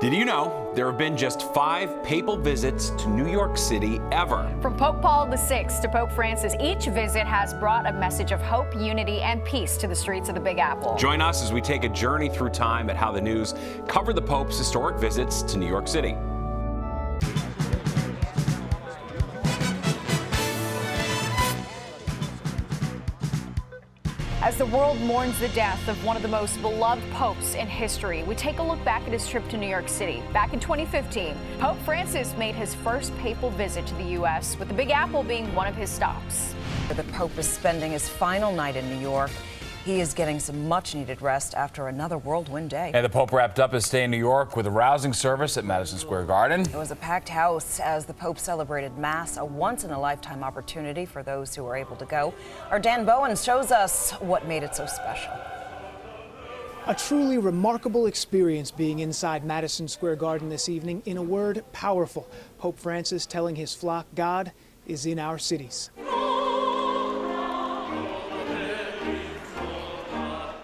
Did you know there have been just 5 papal visits to New York City ever? From Pope Paul VI to Pope Francis, each visit has brought a message of hope, unity, and peace to the streets of the Big Apple. Join us as we take a journey through time at how the news covered the Pope's historic visits to New York City. As the world mourns the death of one of the most beloved popes in history, we take a look back at his trip to New York City. Back in 2015, Pope Francis made his first papal visit to the U.S., with the Big Apple being one of his stops. The Pope is spending his final night in New York. He is getting some much-needed rest after another whirlwind day. And the Pope wrapped up his stay in New York with a rousing service at Madison Square Garden. It was a packed house as the Pope celebrated Mass, a once-in-a-lifetime opportunity for those who were able to go. Our Dan Bowen shows us what made it so special. A truly remarkable experience being inside Madison Square Garden this evening. In a word, powerful. Pope Francis telling his flock God is in our cities.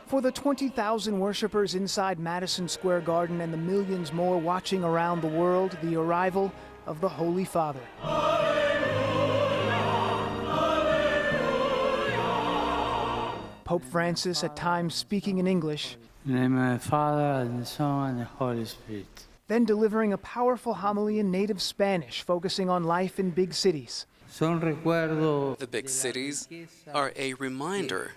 For the 20,000 worshipers inside Madison Square Garden and the millions more watching around the world, the arrival of the Holy Father. Pope Francis at times speaking in English. In the name of the Father, and the Son, and the Holy Spirit. Then delivering a powerful homily in native Spanish, focusing on life in big cities. The big cities are a reminder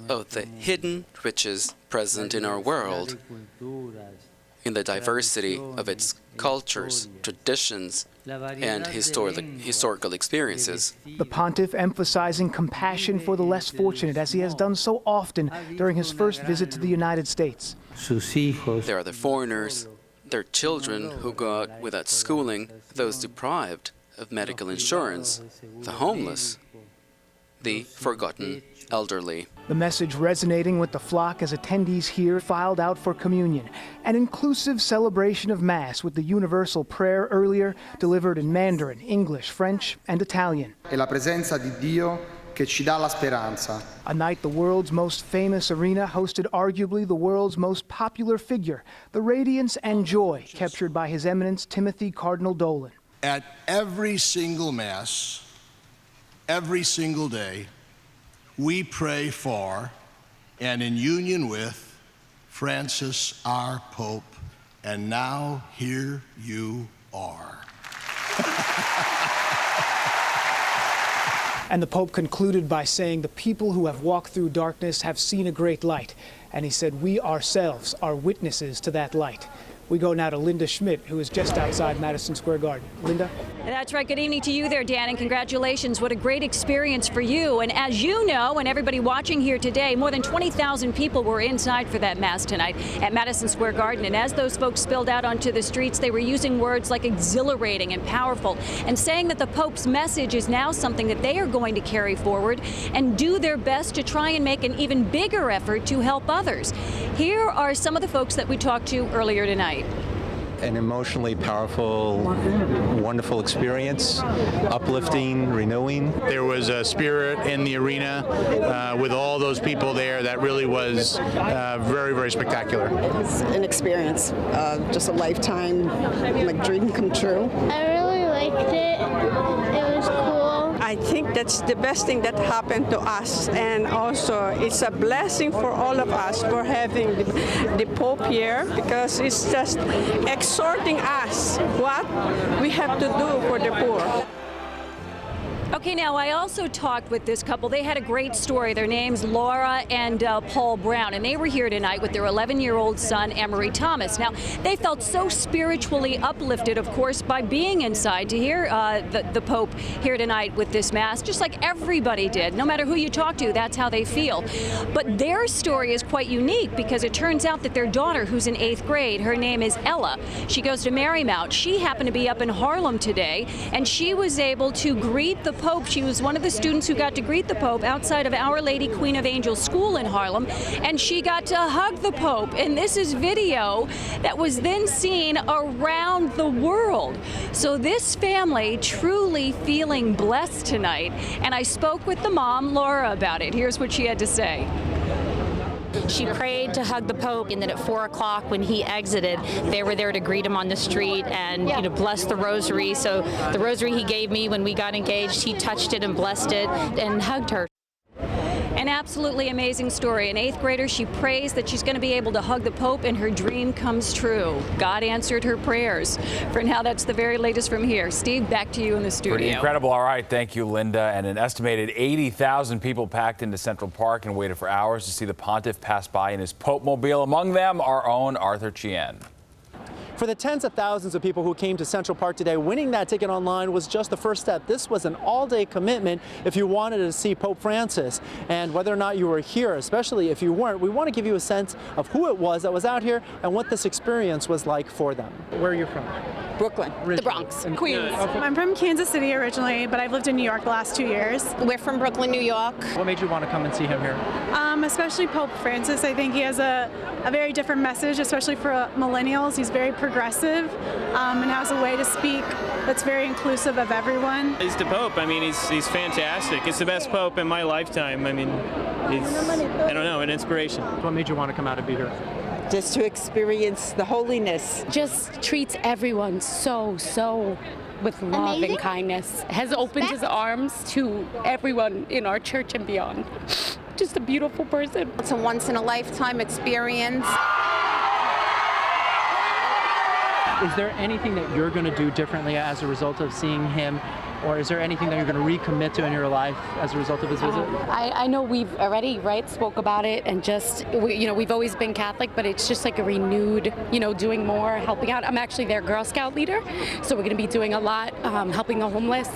of the hidden riches present in our world, in the diversity of its cultures, traditions, and historical experiences. The pontiff emphasizing compassion for the less fortunate, as he has done so often during his first visit to the United States. There are the foreigners, their children who go out without schooling, those deprived of medical insurance, the homeless, the forgotten elderly. The message resonating with the flock as attendees here filed out for communion. An inclusive celebration of Mass with the universal prayer earlier delivered in Mandarin, English, French, and Italian. È la presenza di Dio che ci dà la speranza. A night the world's most famous arena hosted arguably the world's most popular figure, the radiance and joy captured by His Eminence Timothy Cardinal Dolan. At every single Mass, every single day, we pray for and in union with Francis, our Pope, and now here you are. And the Pope concluded by saying, the people who have walked through darkness have seen a great light. And he said, we ourselves are witnesses to that light. We go now to Linda Schmidt, who is just outside Madison Square Garden. Linda? That's right. Good evening to you there, Dan, and congratulations. What a great experience for you. And as you know, and everybody watching here today, more than 20,000 people were inside for that Mass tonight at Madison Square Garden. And as those folks spilled out onto the streets, they were using words like exhilarating and powerful, and saying that the Pope's message is now something that they are going to carry forward and do their best to try and make an even bigger effort to help others. Here are some of the folks that we talked to earlier tonight. An emotionally powerful, wonderful experience, uplifting, renewing. There was a spirit in the arena with all those people there that really was very, very spectacular. It was an experience, just a lifetime dream come true. I really liked it. It was cool. I think that's the best thing that happened to us, and also it's a blessing for all of us for having the Pope here, because it's just exhorting us what we have to do for the poor. Okay, now I also talked with this couple. They had a great story. Their names Laura and Paul Brown, and they were here tonight with their 11-year-old son, Emery Thomas. Now, they felt so spiritually uplifted, of course, by being inside to hear the Pope here tonight with this Mass, just like everybody did. No matter who you talk to, that's how they feel. But their story is quite unique, because it turns out that their daughter, who's in 8th grade, her name is Ella. She goes to Marymount. She happened to be up in Harlem today, and she was able to greet the Pope. She was one of the students who got to greet the Pope outside of Our Lady Queen of Angels School in Harlem, and she got to hug the Pope. And this is video that was then seen around the world. So this family truly feeling blessed tonight. And I spoke with the mom, Laura, about it. Here's what she had to say. She prayed to hug the Pope, and then at 4 o'clock when he exited, they were there to greet him on the street and bless the rosary. So the rosary he gave me when we got engaged, he touched it and blessed it and hugged her. An absolutely amazing story. An 8th grader, she prays that she's going to be able to hug the Pope and her dream comes true. God answered her prayers. For now, that's the very latest from here. Steve, back to you in the studio. Pretty incredible. All right, thank you, Linda. And an estimated 80,000 people packed into Central Park and waited for hours to see the pontiff pass by in his Pope-mobile. Among them, our own Arthur Chien. For the tens of thousands of people who came to Central Park today, winning that ticket online was just the first step. This was an all-day commitment if you wanted to see Pope Francis. And whether or not you were here, especially if you weren't, we want to give you a sense of who it was that was out here and what this experience was like for them. Where are you from? Brooklyn. Originally. The Bronx. Queens. Okay. I'm from Kansas City originally, but I've lived in New York the last 2 years. We're from Brooklyn, New York. What made you want to come and see him here? Especially Pope Francis. I think he has a very different message, especially for millennials. He's very progressive and has a way to speak that's very inclusive of everyone. He's the Pope. I mean, he's fantastic. It's the best Pope in my lifetime. I mean, he's, I don't know, an inspiration. What made you want to come out and be here? Just to experience the holiness. Just treats everyone so with love and kindness. Has opened his arms to everyone in our church and beyond. Just a beautiful person. It's a once-in-a-lifetime experience. Is there anything that you're going to do differently as a result of seeing him? Or is there anything that you're going to recommit to in your life as a result of his visit? I know we've already, spoke about it, and just, we've always been Catholic, but it's just like a renewed, doing more, helping out. I'm actually their Girl Scout leader, so we're going to be doing a lot, helping the homeless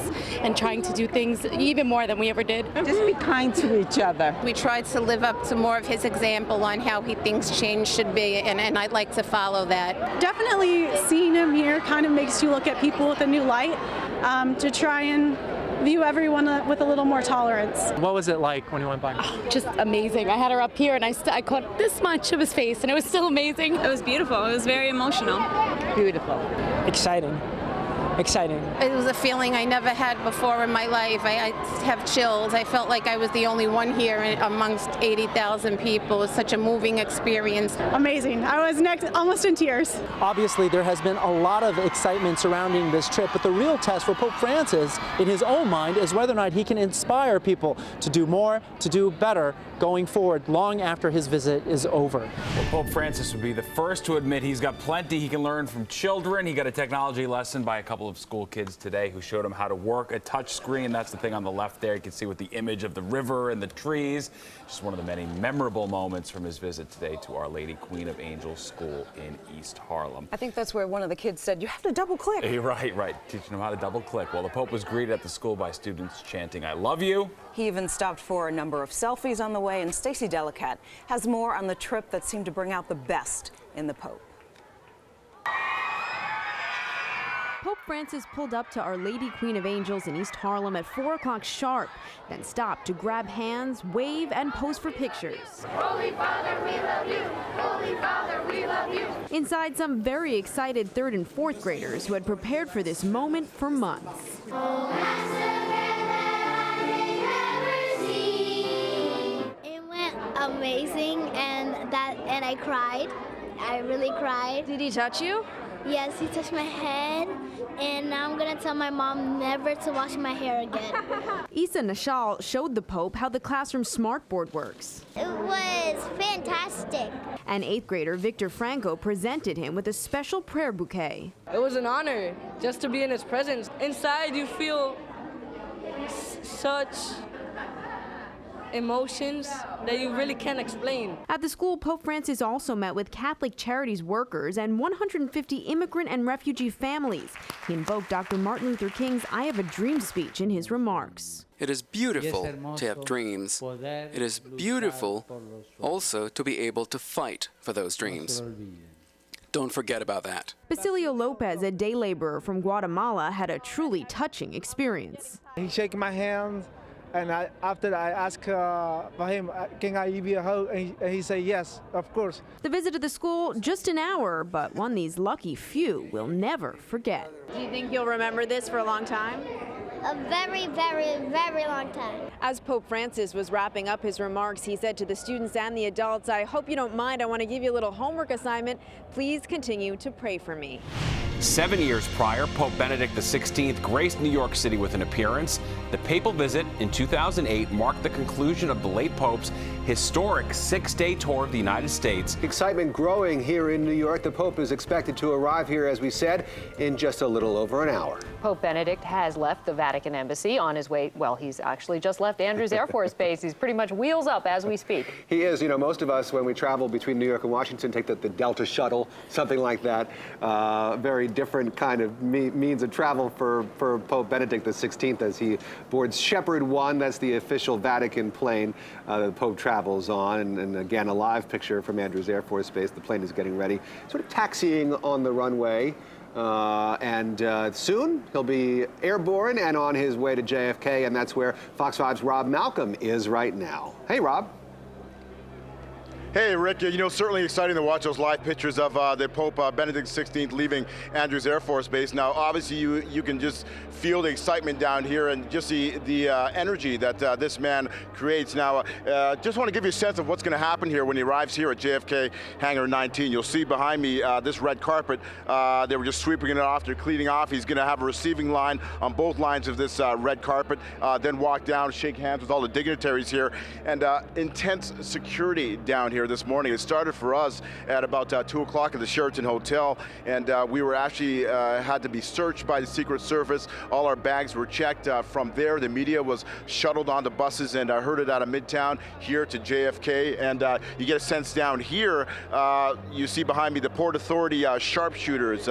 and trying to do things even more than we ever did. Just be kind to each other. We tried to live up to more of his example on how he thinks change should be, and I'd like to follow that. Definitely seeing him here kind of makes you look at people with a new light, to try and view everyone with a little more tolerance. What was it like when you went by? Just amazing. I had her up here and I caught this much of his face, and it was still amazing. It was beautiful. It was very emotional. Beautiful. Exciting. It was a feeling I never had before in my life. I have chills. I felt like I was the only one here amongst 80,000 people. It was such a moving experience. Amazing. I was almost in tears. Obviously, there has been a lot of excitement surrounding this trip, but the real test for Pope Francis, in his own mind, is whether or not he can inspire people to do more, to do better going forward long after his visit is over. Well, Pope Francis would be the first to admit he's got plenty he can learn from children. He got a technology lesson by a couple of school kids today who showed him how to work a touch screen. That's the thing on the left there. You can see with the image of the river and the trees. Just one of the many memorable moments from his visit today to Our Lady Queen of Angels School in East Harlem. I think that's where one of the kids said, you have to double click. Right. Teaching them how to double click. Well, the Pope was greeted at the school by students chanting, "I love you." He even stopped for a number of selfies on the way, and Stacey Delicat has more on the trip that seemed to bring out the best in the Pope. Pope Francis pulled up to Our Lady Queen of Angels in East Harlem at 4 o'clock sharp, then stopped to grab hands, wave, and pose for pictures. Holy Father, we love you. Holy Father, we love you. Inside, some very excited 3rd and 4th graders who had prepared for this moment for months. It went amazing, and I cried. I really cried. Did he touch you? Yes, he touched my head, and now I'm gonna tell my mom never to wash my hair again. Issa Nashal showed the Pope how the classroom smartboard works. It was fantastic. And 8th grader Victor Franco presented him with a special prayer bouquet. It was an honor just to be in his presence. Inside you feel such emotions that you really can't explain. At the school, Pope Francis also met with Catholic Charities workers and 150 immigrant and refugee families. He invoked Dr. Martin Luther King's I Have a Dream speech in his remarks. It is beautiful to have dreams. It is beautiful also to be able to fight for those dreams. Don't forget about that. Basilio Lopez, a day laborer from Guatemala, had a truly touching experience. He shook my hand. And after I asked for him, can I give you a hug? And he said, yes, of course. The visit to the school, just an hour, but one these lucky few will never forget. Do you think you'll remember this for a long time? a very, very, very long time. As Pope Francis was wrapping up his remarks, he said to the students and the adults, "I hope you don't mind. I want to give you a little homework assignment. Please continue to pray for me." 7 years prior, Pope Benedict XVI graced New York City with an appearance. The papal visit in 2008 marked the conclusion of the late Pope's historic 6-day tour of the United States. Excitement growing here in New York. The Pope is expected to arrive here, as we said, in just a little over an hour. Pope Benedict has left the Vatican Embassy on his way. Well, he's actually just left Andrews Air Force Base. He's pretty much wheels up as we speak. He is. You know, most of us, when we travel between New York and Washington, take the Delta shuttle, something like that. Very different kind of means of travel for Pope Benedict XVI as he boards Shepherd 1. That's the official Vatican plane the Pope travels on. And again, a live picture from Andrews Air Force Base. The plane is getting ready, sort of taxiing on the runway. Soon he'll be airborne and on his way to JFK, and that's where Fox 5's Rob Malcolm is right now. Hey, Rob. Hey, Rick, you know, certainly exciting to watch those live pictures of the Pope Benedict XVI leaving Andrews Air Force Base. Now, obviously, you can just feel the excitement down here and just the energy that this man creates. Now, just want to give you a sense of what's going to happen here when he arrives here at JFK Hangar 19. You'll see behind me this red carpet. They were just sweeping it off. They're cleaning off. He's going to have a receiving line on both lines of this red carpet, then walk down, shake hands with all the dignitaries here, and intense security down here this morning. It started for us at about 2 o'clock at the Sheraton Hotel, and we were actually had to be searched by the Secret Service. All our bags were checked. From there, the media was shuttled onto buses and herded out of Midtown here to JFK. And you get a sense down here, you see behind me the Port Authority sharpshooters.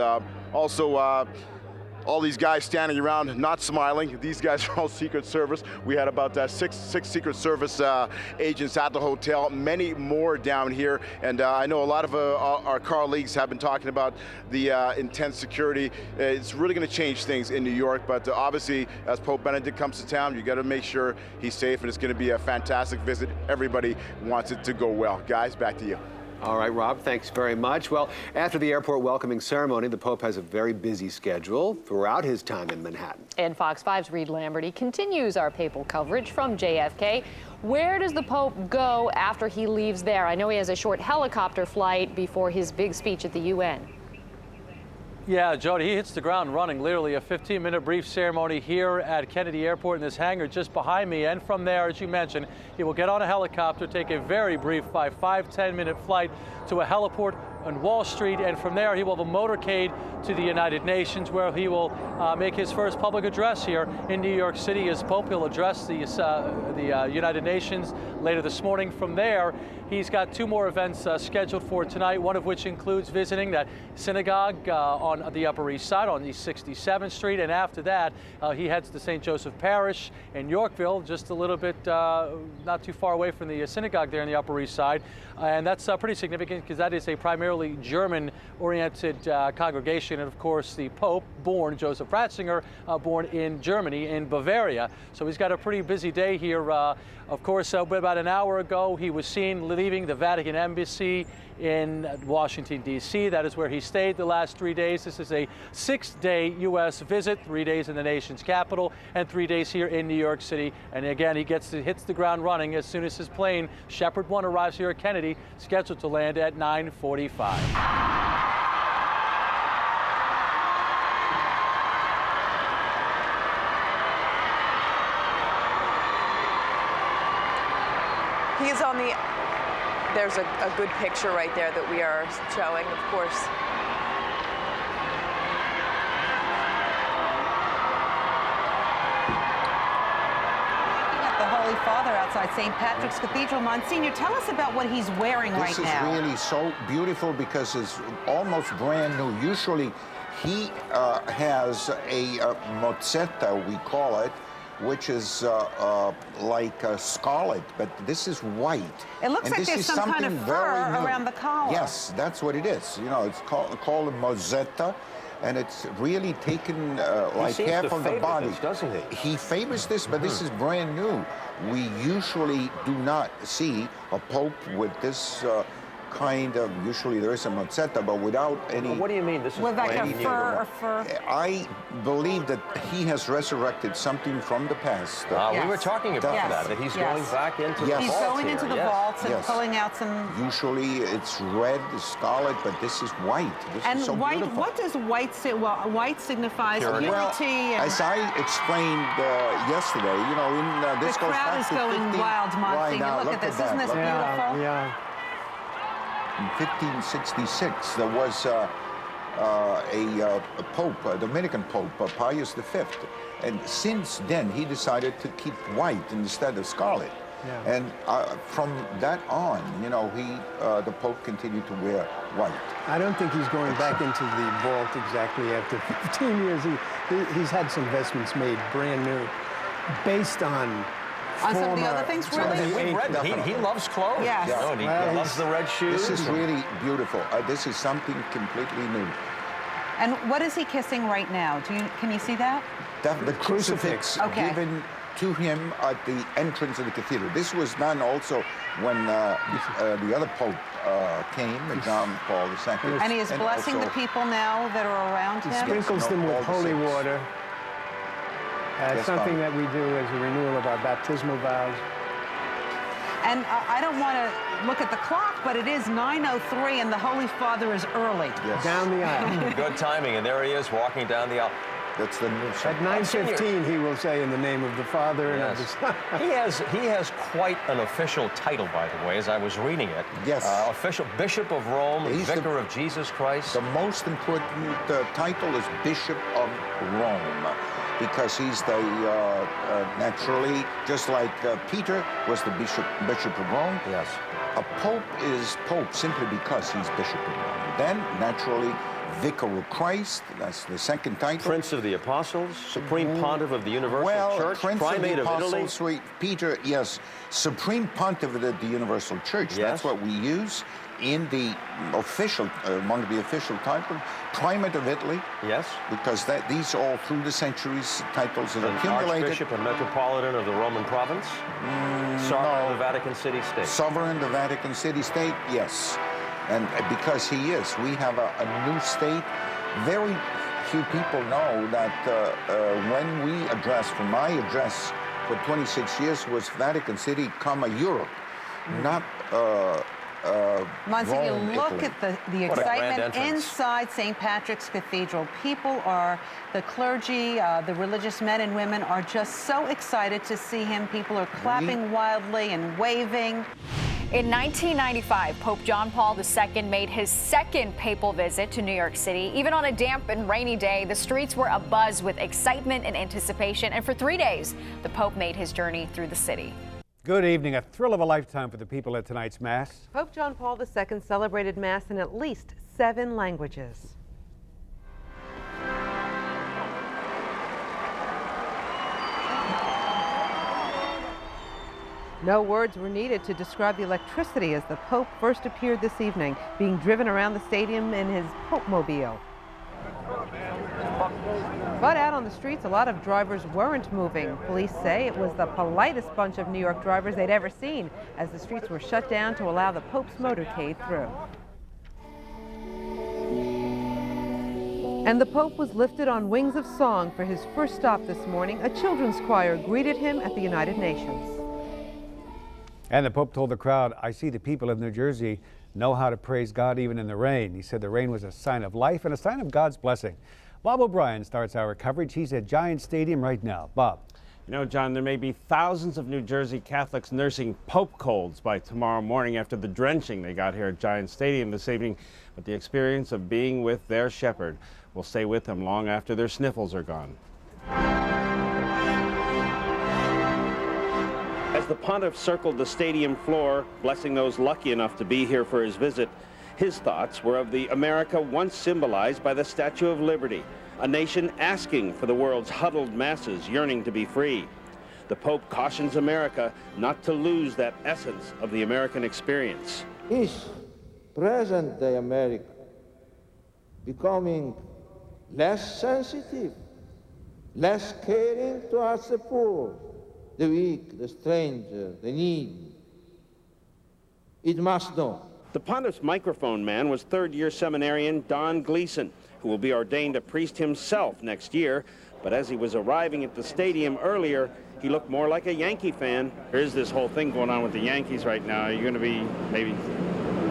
Also, all these guys standing around not smiling. These guys are all Secret Service. We had about six Secret Service agents at the hotel, many more down here. And I know a lot of our colleagues have been talking about the intense security. It's really going to change things in New York, but obviously as Pope Benedict comes to town, you got to make sure he's safe, and it's going to be a fantastic visit. Everybody wants it to go well. Guys, back to you. All right, Rob, thanks very much. Well, after the airport welcoming ceremony, the Pope has a very busy schedule throughout his time in Manhattan. And Fox 5's Reed Lamberty continues our papal coverage from JFK. Where does the Pope go after he leaves there? I know he has a short helicopter flight before his big speech at the UN. Yeah, Jody, he hits the ground running. Literally a 15-minute brief ceremony here at Kennedy Airport in this hangar just behind me. And from there, as you mentioned, he will get on a helicopter, take a very brief 5-10-minute flight to a heliport on Wall Street. And from there, he will have a motorcade to the United Nations, where he will make his first public address here in New York City as Pope. He'll address the United Nations later this morning. From there, he's got 2 more events scheduled for tonight, one of which includes visiting that synagogue on the Upper East Side on East 67th Street. And after that, he heads to St. Joseph Parish in Yorkville, just a little bit not too far away from the synagogue there on the Upper East Side. And that's pretty significant because that is a primarily German-oriented congregation. And of course, the Pope, born Joseph Ratzinger, born in Germany, in Bavaria. So he's got a pretty busy day here. Of course, about an hour ago, he was seen leaving the Vatican Embassy in Washington, D.C. That is where he stayed the last 3 days. This is a 6-day U.S. visit, 3 days in the nation's capital and 3 days here in New York City. And again, he hits the ground running as soon as his plane, Shepherd 1, arrives here at Kennedy, scheduled to land at 9:45. He's on the, there's a good picture right there that we are showing, of course. The Holy Father outside St. Patrick's Cathedral. Monsignor, tell us about what he's wearing right now. This is really so beautiful because it's almost brand new. Usually he has a mozzetta, we call it, which is like scarlet, but this is white. It looks like there's some kind of fur around the collar. Yes, that's what it is. You know, it's called a mozzetta, and it's really taken like half of the body. This, doesn't he? He favors this, but this is brand new. We usually do not see a pope with this kind of, usually there is a mozzetta, but without any... What do you mean? This is with like a any fur, I believe that he has resurrected something from the past. We were talking about that he's going back into the vaults. He's going into the vaults and Yes. pulling out some... Usually it's red, scarlet, but this is white. This And is so white, beautiful. what does white say? Well, white signifies purity. Well, And as I explained yesterday, you know, this the goes crowd back is to going 15 wild, Monsignor. now, Look at this. that. Isn't this Look at that. beautiful? Yeah. In 1566, there was a pope, a Dominican pope, Pius V. And since then, he decided to keep white instead of scarlet. Yeah. And from that on, you know, the Pope continued to wear white. I don't think he's going back into the vault exactly after 15 years. He's had some investments made brand new, based on some of the other things, really? We've read that. He loves clothes. Yes. You know, and he loves the red shoes. This is really beautiful. This is something completely new. And what is he kissing right now? Can you see that? The crucifix given to him at the entrance of the cathedral. This was done also when the other Pope came, John Paul II. And he is blessing also, the people now that are around him? He sprinkles them with holy water. It's something that we do as a renewal of our baptismal vows. And I don't want to look at the clock, but it is 9:03 and the Holy Father is early. Yes. Down the aisle. Good timing, and there he is walking down the aisle. That's the new At 9:15, he will say, "In the name of the Father and of the Son." He has quite an official title, by the way, as I was reading it. Yes. Official Bishop of Rome, Vicar of Jesus Christ. The most important title is Bishop of Rome, because he's the naturally, just like Peter was the Bishop of Rome. Yes. A pope is pope simply because he's Bishop of Rome. Then naturally, Vicar of Christ, that's the second title. Prince of the Apostles, Supreme Pontiff of the Universal Church, Prince Primate of the of Italy. Apostles, Peter, yes. Supreme Pontiff of the Universal Church, that's what we use in the official, one of the official titles. Primate of Italy. Yes. Because these all through the centuries, titles that accumulated. Archbishop and Metropolitan of the Roman Province. Sovereign of the Vatican City State. Sovereign of the Vatican City State, yes. And because he is, we have a new state. Very few people know that when we from my address for 26 years was Vatican City, Europe, not Monsignor, Rome, look Italy. at the excitement inside St. Patrick's Cathedral. People the clergy, the religious men and women are just so excited to see him. People are clapping wildly and waving. In 1995, Pope John Paul II made his second papal visit to New York City. Even on a damp and rainy day, the streets were abuzz with excitement and anticipation. And for 3 days, the Pope made his journey through the city. Good evening. A thrill of a lifetime for the people at tonight's Mass. Pope John Paul II celebrated Mass in at least 7 languages. No words were needed to describe the electricity as the Pope first appeared this evening, being driven around the stadium in his Pope-mobile. But out on the streets, a lot of drivers weren't moving. Police say it was the politest bunch of New York drivers they'd ever seen, as the streets were shut down to allow the Pope's motorcade through. And the Pope was lifted on wings of song for his first stop this morning. A children's choir greeted him at the United Nations. And the Pope told the crowd, "I see the people of New Jersey know how to praise God even in the rain." He said the rain was a sign of life and a sign of God's blessing. Bob O'Brien starts our coverage. He's at Giant Stadium right now. Bob. You know, John, there may be thousands of New Jersey Catholics nursing Pope colds by tomorrow morning after the drenching they got here at Giant Stadium this evening. But the experience of being with their shepherd will stay with them long after their sniffles are gone. As the pontiff circled the stadium floor, blessing those lucky enough to be here for his visit, his thoughts were of the America once symbolized by the Statue of Liberty, a nation asking for the world's huddled masses yearning to be free. The Pope cautions America not to lose that essence of the American experience. Is present-day America becoming less sensitive, less caring towards the poor, the weak, the stranger, the needy? It must know. The pontiff's microphone man was third-year seminarian Don Gleason, who will be ordained a priest himself next year. But as he was arriving at the stadium earlier, he looked more like a Yankee fan. There is this whole thing going on with the Yankees right now. Are you going to be maybe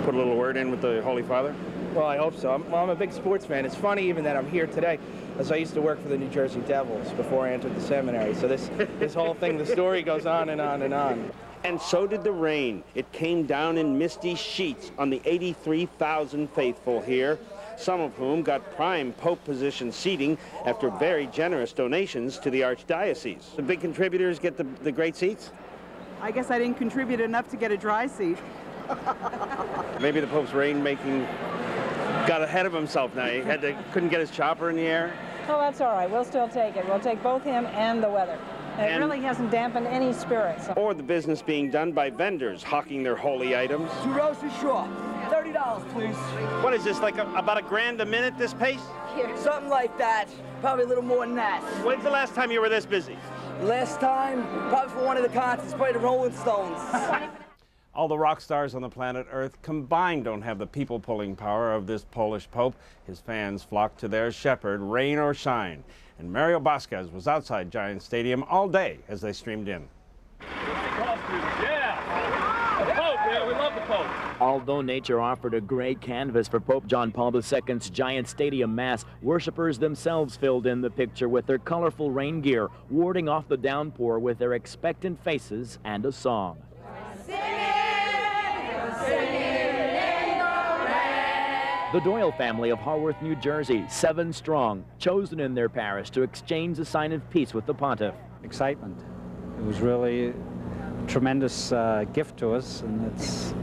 put a little word in with the Holy Father? Well, I hope so. I'm a big sports fan. It's funny even that I'm here today, as I used to work for the New Jersey Devils before I entered the seminary. So this whole thing, the story goes on and on and on. And so did the rain. It came down in misty sheets on the 83,000 faithful here, some of whom got prime Pope position seating after very generous donations to the Archdiocese. The big contributors get the great seats? I guess I didn't contribute enough to get a dry seat. Maybe the Pope's rain-making got ahead of himself now. He couldn't get his chopper in the air. Oh, that's all right. We'll still take it. We'll take both him and the weather. And it really hasn't dampened any spirits. Or the business being done by vendors hawking their holy items. 2 roasted short. $30, please. What is this, like about $1,000 a minute, this pace? Something like that. Probably a little more than that. When's the last time you were this busy? Last time, probably for one of the concerts, probably the Rolling Stones. All the rock stars on the planet Earth combined don't have the people-pulling power of this Polish Pope. His fans flock to their shepherd, rain or shine. And Mario Vasquez was outside Giant Stadium all day as they streamed in. Yeah! The Pope, man, we love the Pope. Although nature offered a great canvas for Pope John Paul II's Giant Stadium Mass, worshippers themselves filled in the picture with their colorful rain gear, warding off the downpour with their expectant faces and a song. The Doyle family of Haworth, New Jersey, 7 strong, chosen in their parish to exchange a sign of peace with the pontiff. Excitement. It was really a tremendous gift to us, and it's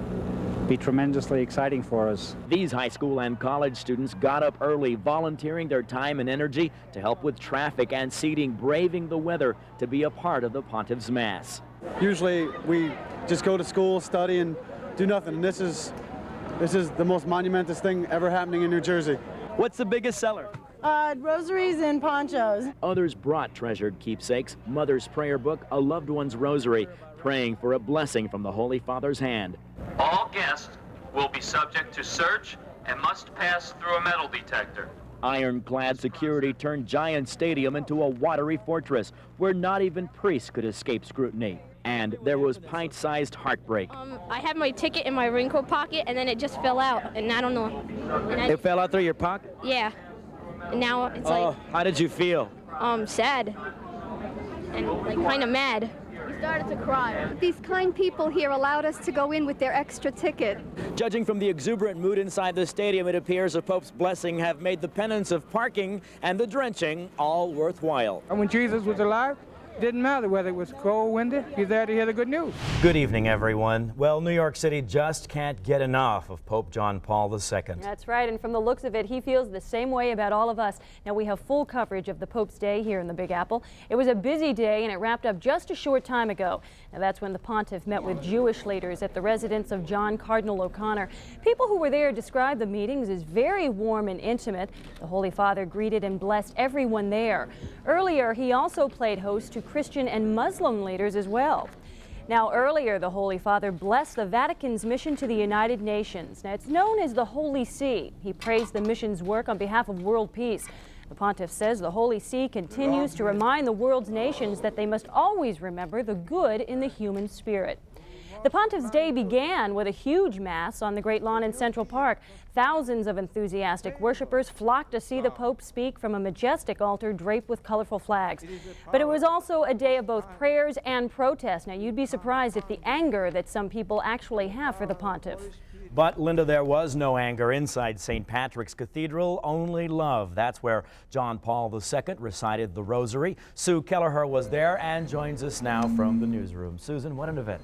be tremendously exciting for us. These high school and college students got up early, volunteering their time and energy to help with traffic and seating, braving the weather to be a part of the pontiff's mass. Usually we just go to school, study, and do nothing, and this is the most monumentous thing ever happening in New Jersey. What's the biggest seller? Rosaries and ponchos. Others brought treasured keepsakes, mother's prayer book, a loved one's rosary, praying for a blessing from the Holy Father's hand. All guests will be subject to search and must pass through a metal detector. Ironclad security turned Giant Stadium into a watery fortress where not even priests could escape scrutiny. And there was pint-sized heartbreak. I had my ticket in my raincoat pocket, and then it just fell out, and I don't know. It fell out through your pocket? Yeah. And now it's like... How did you feel? Sad. And like kind of mad. We started to cry. These kind people here allowed us to go in with their extra ticket. Judging from the exuberant mood inside the stadium, it appears the Pope's blessing have made the penance of parking and the drenching all worthwhile. And when Jesus was alive, didn't matter whether it was cold, windy, he's there to hear the good news. Good evening, everyone. Well, New York City just can't get enough of Pope John Paul II. That's right, and from the looks of it, he feels the same way about all of us. Now, we have full coverage of the Pope's Day here in the Big Apple. It was a busy day, and it wrapped up just a short time ago. Now, that's when the pontiff met with Jewish leaders at the residence of John Cardinal O'Connor. People who were there described the meetings as very warm and intimate. The Holy Father greeted and blessed everyone there. Earlier, he also played host to Christian and Muslim leaders as well. Now, earlier, the Holy Father blessed the Vatican's mission to the United Nations. Now, it's known as the Holy See. He praised the mission's work on behalf of world peace. The pontiff says the Holy See continues to remind the world's nations that they must always remember the good in the human spirit. The pontiff's day began with a huge mass on the Great Lawn in Central Park. Thousands of enthusiastic worshipers flocked to see the Pope speak from a majestic altar draped with colorful flags. But it was also a day of both prayers and protest. Now, you'd be surprised at the anger that some people actually have for the pontiff. But, Linda, there was no anger inside St. Patrick's Cathedral, only love. That's where John Paul II recited the Rosary. Sue Kelleher was there and joins us now from the newsroom. Susan, what an event.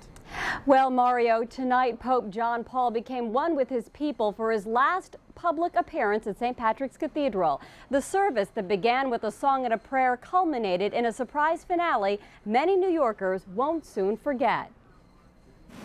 Well, Mario, tonight Pope John Paul became one with his people for his last public appearance at St. Patrick's Cathedral. The service that began with a song and a prayer culminated in a surprise finale many New Yorkers won't soon forget.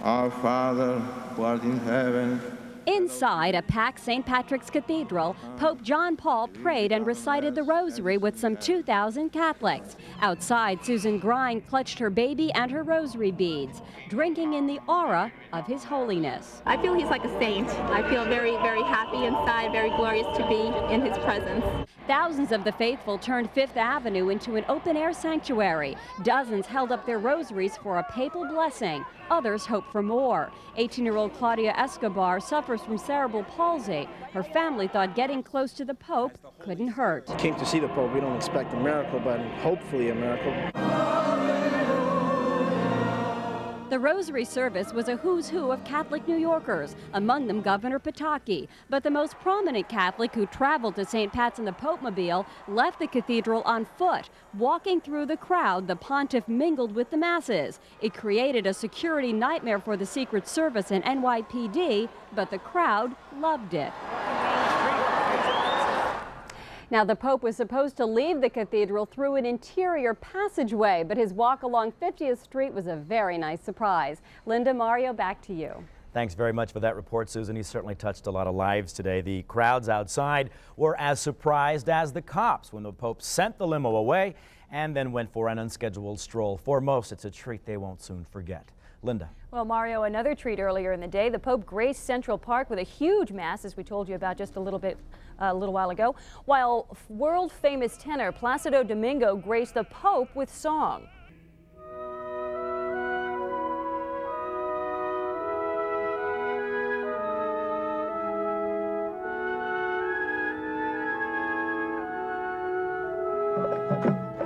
Our Father, who art in heaven, Inside a packed St. Patrick's Cathedral, Pope John Paul prayed and recited the rosary with some 2,000 Catholics. Outside, Susan Grind clutched her baby and her rosary beads, drinking in the aura of His holiness. I feel he's like a saint. I feel very, very happy inside, very glorious to be in his presence. Thousands of the faithful turned Fifth Avenue into an open-air sanctuary. Dozens held up their rosaries for a papal blessing. Others hoped for more. 18-year-old Claudia Escobar suffers from cerebral palsy. Her family thought getting close to the Pope couldn't hurt. Came to see the Pope. We don't expect a miracle, but hopefully a miracle. The rosary service was a who's who of Catholic New Yorkers, among them Governor Pataki. But the most prominent Catholic who traveled to St. Pat's in the Pope-mobile left the cathedral on foot. Walking through the crowd, the pontiff mingled with the masses. It created a security nightmare for the Secret Service and NYPD, but the crowd loved it. Now, the Pope was supposed to leave the cathedral through an interior passageway, but his walk along 50th Street was a very nice surprise. Linda, Mario, back to you. Thanks very much for that report, Susan. He certainly touched a lot of lives today. The crowds outside were as surprised as the cops when the Pope sent the limo away and then went for an unscheduled stroll. For most, it's a treat they won't soon forget. Linda. Well, Mario, another treat earlier in the day. The Pope graced Central Park with a huge mass, as we told you about just a little while ago, while world-famous tenor Placido Domingo graced the Pope with song.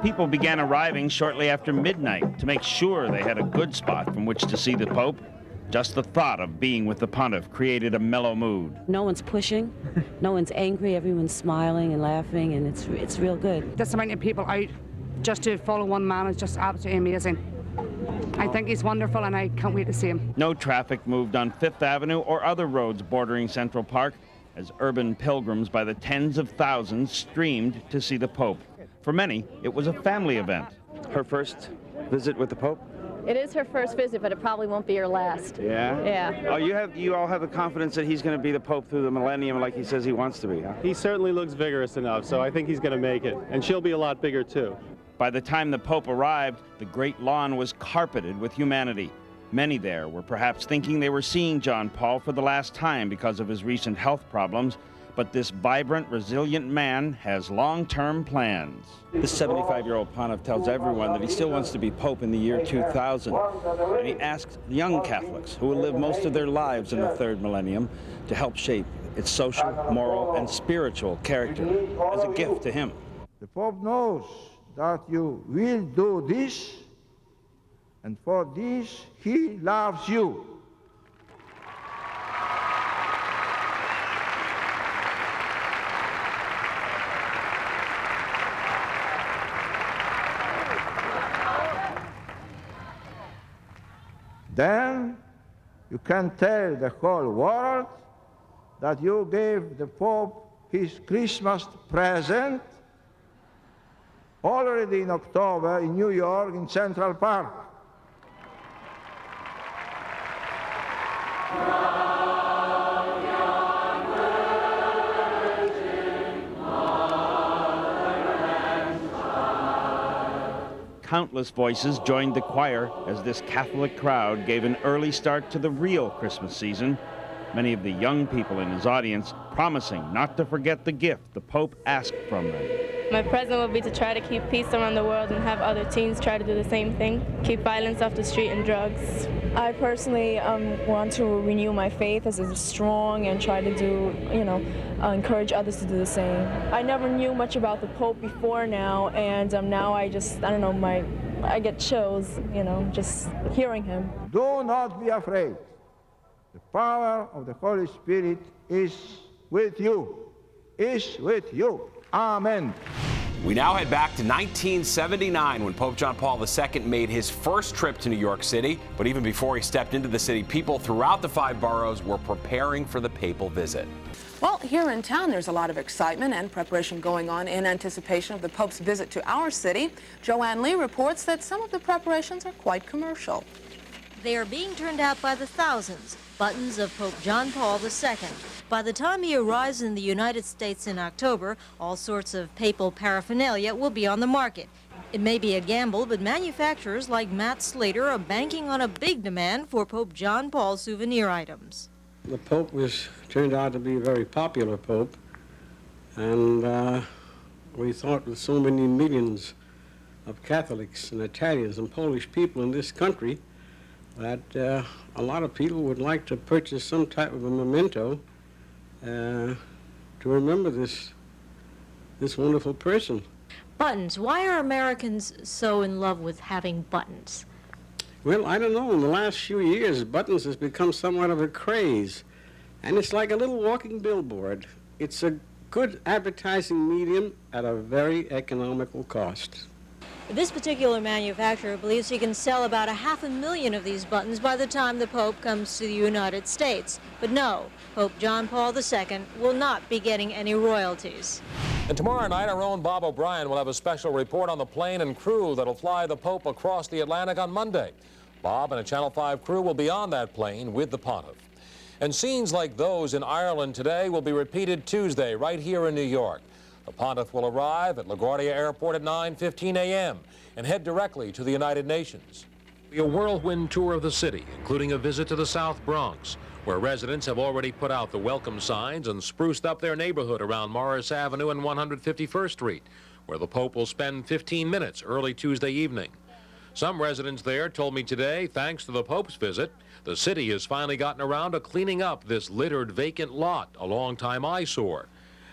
People began arriving shortly after midnight to make sure they had a good spot from which to see the Pope. Just the thought of being with the pontiff created a mellow mood. No one's pushing, no one's angry, everyone's smiling and laughing, and it's real good. This amount of people out just to follow one man is just absolutely amazing. I think he's wonderful, and I can't wait to see him. No traffic moved on Fifth Avenue or other roads bordering Central Park as urban pilgrims by the tens of thousands streamed to see the Pope. For many, it was a family event. Her first visit with the Pope? It is her first visit, but it probably won't be her last. Yeah? Yeah. Oh, you all have the confidence that he's going to be the Pope through the millennium like he says he wants to be, huh? He certainly looks vigorous enough, so I think he's going to make it. And she'll be a lot bigger, too. By the time the Pope arrived, the Great Lawn was carpeted with humanity. Many there were perhaps thinking they were seeing John Paul for the last time because of his recent health problems. But this vibrant, resilient man has long-term plans. This 75-year-old pontiff tells everyone that he still wants to be Pope in the year 2000. And he asks young Catholics who will live most of their lives in the third millennium to help shape its social, moral, and spiritual character as a gift to him. The Pope knows that you will do this, and for this he loves you. Then you can tell the whole world that you gave the Pope his Christmas present already in October in New York in Central Park. Countless voices joined the choir as this Catholic crowd gave an early start to the real Christmas season. Many of the young people in his audience promising not to forget the gift the Pope asked from them. My present will be to try to keep peace around the world and have other teens try to do the same thing, keep violence off the street and drugs. I personally want to renew my faith as a strong and try to do, encourage others to do the same. I never knew much about the Pope before now, and now I get chills, just hearing him. Do not be afraid. The power of the Holy Spirit is with you, Amen. We now head back to 1979 when Pope John Paul II made his first trip to New York City. But even before he stepped into the city, people throughout the 5 boroughs were preparing for the papal visit. Well, here in town, there's a lot of excitement and preparation going on in anticipation of the Pope's visit to our city. Joanne Lee reports that some of the preparations are quite commercial. They are being turned out by the thousands, buttons of Pope John Paul II. By the time he arrives in the United States in October, all sorts of papal paraphernalia will be on the market. It may be a gamble, but manufacturers like Matt Slater are banking on a big demand for Pope John Paul souvenir items. The Pope turned out to be a very popular Pope, and we thought with so many millions of Catholics and Italians and Polish people in this country that a lot of people would like to purchase some type of a memento to remember this wonderful person. Buttons. Why are Americans so in love with having buttons? Well, I don't know. In the last few years, buttons has become somewhat of a craze, and it's like a little walking billboard. It's a good advertising medium at a very economical cost. This particular manufacturer believes he can sell about 500,000 of these buttons by the time the Pope comes to the United States. But no, Pope John Paul II will not be getting any royalties. And tomorrow night, our own Bob O'Brien will have a special report on the plane and crew that'll fly the Pope across the Atlantic on Monday. Bob and a Channel 5 crew will be on that plane with the Pontiff. And scenes like those in Ireland today will be repeated Tuesday right here in New York. The Pontiff will arrive at LaGuardia Airport at 9:15 a.m. and head directly to the United Nations. A whirlwind tour of the city, including a visit to the South Bronx, where residents have already put out the welcome signs and spruced up their neighborhood around Morris Avenue and 151st Street, where the Pope will spend 15 minutes early Tuesday evening. Some residents there told me today, thanks to the Pope's visit, the city has finally gotten around to cleaning up this littered vacant lot, a long-time eyesore.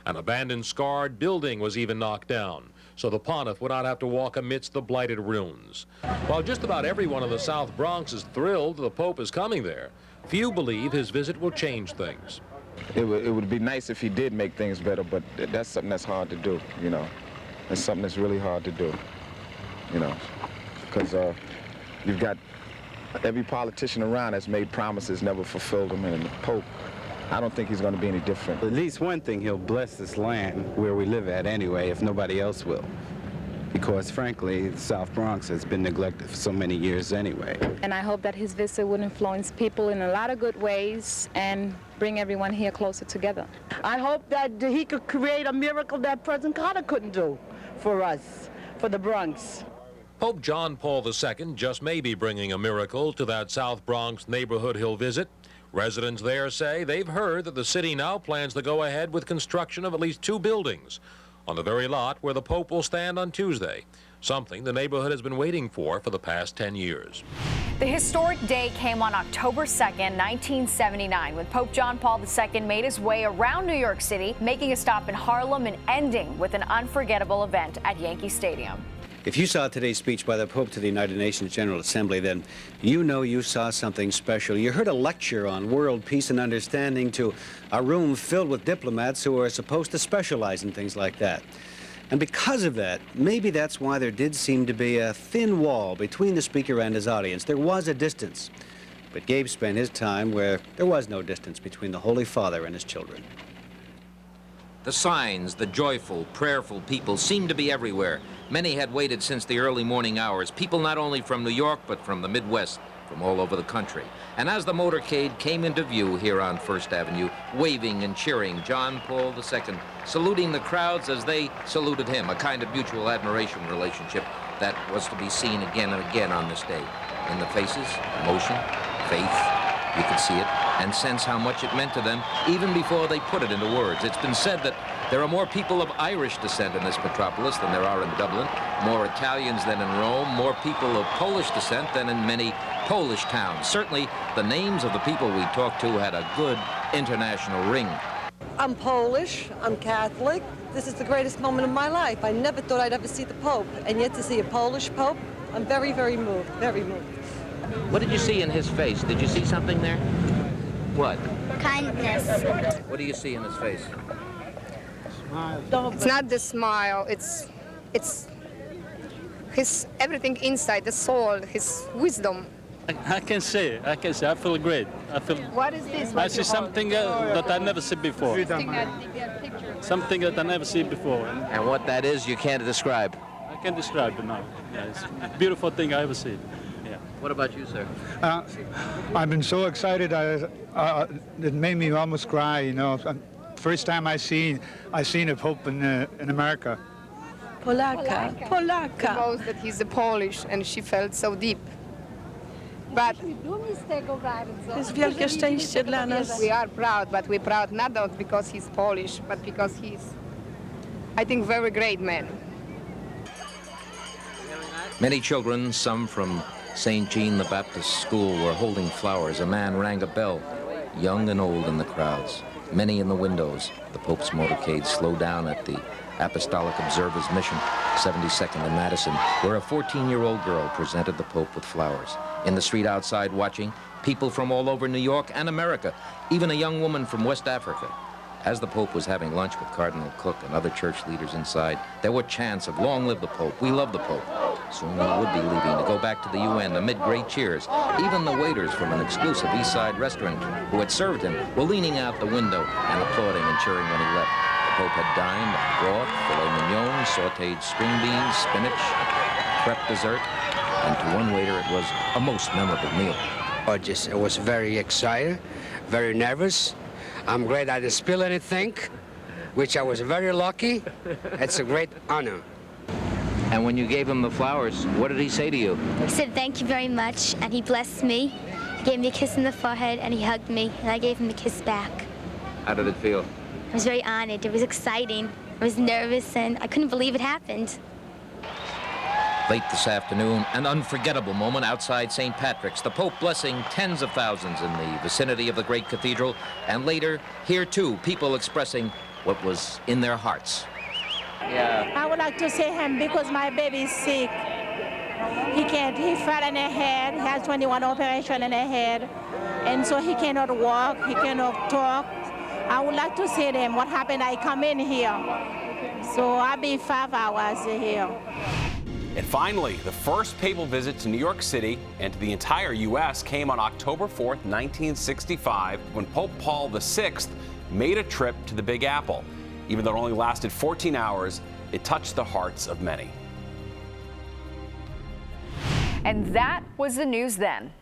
An abandoned, scarred building was even knocked down, so the Pontiff would not have to walk amidst the blighted ruins. While just about everyone in the South Bronx is thrilled the Pope is coming there, few believe his visit will change things. It would be nice if he did make things better, but that's something that's hard to do, you know. That's something that's really hard to do, you know, because you've got every politician around that's made promises, never fulfilled them, and the Pope, I don't think he's going to be any different. At least one thing, he'll bless this land where we live at anyway, if nobody else will. Because frankly, the South Bronx has been neglected for so many years anyway. And I hope that his visit would influence people in a lot of good ways and bring everyone here closer together. I hope that he could create a miracle that President Carter couldn't do for us, for the Bronx. Pope John Paul II just may be bringing a miracle to that South Bronx neighborhood he'll visit. Residents there say they've heard that the city now plans to go ahead with construction of at least 2 buildings on the very lot where the Pope will stand on Tuesday, something the neighborhood has been waiting for the past 10 years. The historic day came on October 2nd, 1979, when Pope John Paul II made his way around New York City, making a stop in Harlem and ending with an unforgettable event at Yankee Stadium. If you saw today's speech by the Pope to the United Nations General Assembly, then you know you saw something special. You heard a lecture on world peace and understanding to a room filled with diplomats who are supposed to specialize in things like that. And because of that, maybe that's why there did seem to be a thin wall between the speaker and his audience. There was a distance. But Gabe spent his time where there was no distance between the Holy Father and his children. The signs, the joyful, prayerful people seemed to be everywhere. Many had waited since the early morning hours, people not only from New York, but from the Midwest, from all over the country. And as the motorcade came into view here on First Avenue, waving and cheering, John Paul II, saluting the crowds as they saluted him, a kind of mutual admiration relationship that was to be seen again and again on this day. In the faces, emotion, faith, you could see it and sense how much it meant to them even before they put it into words. It's been said that there are more people of Irish descent in this metropolis than there are in Dublin, more Italians than in Rome, more people of Polish descent than in many Polish towns. Certainly, the names of the people we talked to had a good international ring. I'm Polish, I'm Catholic. This is the greatest moment of my life. I never thought I'd ever see the Pope, and yet to see a Polish Pope, I'm very, very moved, very moved. What did you see in his face? Did you see something there? What? Kindness. What do you see in his face? It's not the smile, it's his everything inside, the soul, his wisdom. I can say, I feel great. What is this? I see something that I never seen before. Something that I never seen before. And what that is, you can't describe. I can't describe it now. Yeah, it's a beautiful thing I ever seen. Yeah. What about you, sir? I've been so excited. It made me almost cry. You know, first time I seen a Pope in America. Polacca. Knows that he's a Polish, and she felt so deep. But to jest wielkie szczęście dla nas. We are proud, but we're proud not because he's Polish, but because he's, I think, very great man. Many children, some from St. Jean the Baptist School, were holding flowers. A man rang a bell, young and old in the crowds. Many in the windows. The Pope's motorcade slowed down at the Apostolic Observer's Mission, 72nd and Madison, where a 14-year-old girl presented the Pope with flowers. In the street outside watching, people from all over New York and America, even a young woman from West Africa. As the Pope was having lunch with Cardinal Cook and other church leaders inside, there were chants of "Long live the Pope, we love the Pope." Soon he would be leaving to go back to the UN amid great cheers. Even the waiters from an exclusive East Side restaurant who had served him were leaning out the window and applauding and cheering when he left. The Pope had dined on broth, filet mignon, sautéed string beans, spinach, crepe dessert, and to one waiter it was a most memorable meal. I was very excited, very nervous. I'm glad I didn't spill anything, which I was very lucky. It's a great honor. And when you gave him the flowers, what did he say to you? He said thank you very much, and he blessed me. He gave me a kiss in the forehead, and he hugged me, and I gave him a kiss back. How did it feel? I was very honored. It was exciting. I was nervous, and I couldn't believe it happened. Late this afternoon, an unforgettable moment outside St. Patrick's. The Pope blessing tens of thousands in the vicinity of the great cathedral. And later, here too, people expressing what was in their hearts. Yeah. I would like to see him because my baby is sick. He fell in the head. He has 21 operations in the head. And so he cannot walk, he cannot talk. I would like to see them. What happened, I come in here. So I'll be 5 hours here. And finally, the first papal visit to New York City and to the entire U.S. came on October 4th, 1965, when Pope Paul VI made a trip to the Big Apple. Even though it only lasted 14 hours, it touched the hearts of many. And that was the news then.